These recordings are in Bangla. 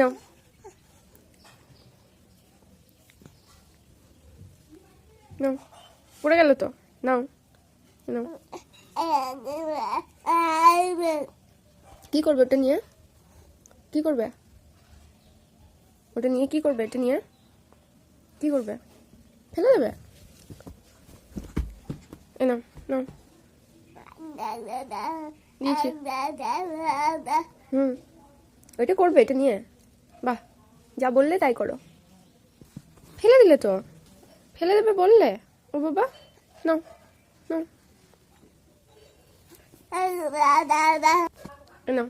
নাও নাও, পড়ে গেল তো, নাও নাও। কি করবে ওটা নিয়ে? কি করবে ওটা নিয়ে? কি করবে এটা নিয়ে? কি করবে? ফেলে দেবে? এ নাও নাও, দিয়েছি। ওইটা করবে এটা নিয়ে? বাহ, যা বললে তাই করো। ফেলে দিলে তো, ফেলে দেবে বললে। ও বাবা, নাও নাও, নাও।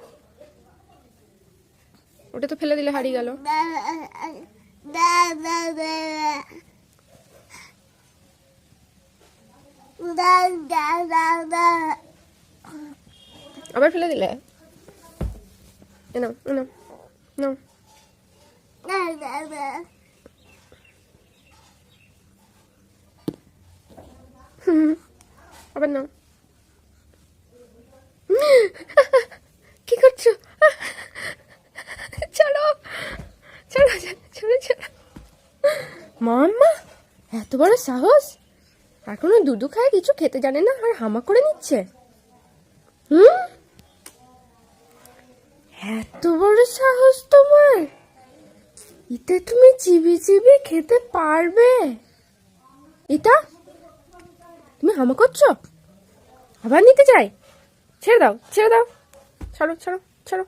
ওটা তো ফেলে দিলে হারিয়ে গেল। আবার ফেলে দিলে। নাও নাও নাও, আবার নাও। কি করছো? ছাড়ো ছাড়ো ছাড়ো ছাড়ো। মাম্মা, এত বড় সাহস! এখনো দুধু খায়, কিছু খেতে জানে না, আর হামা করে নিচ্ছে। এত বড় সাহস তোমার! এটা তুমি চিবি চিবি খেতে পারবে? এটা তুমি হামা করছো? আবার নিতে চাই? ছেড়ে দাও ছেড়ে দাও, ছাড়ো ছাড়ো ছাড়ো।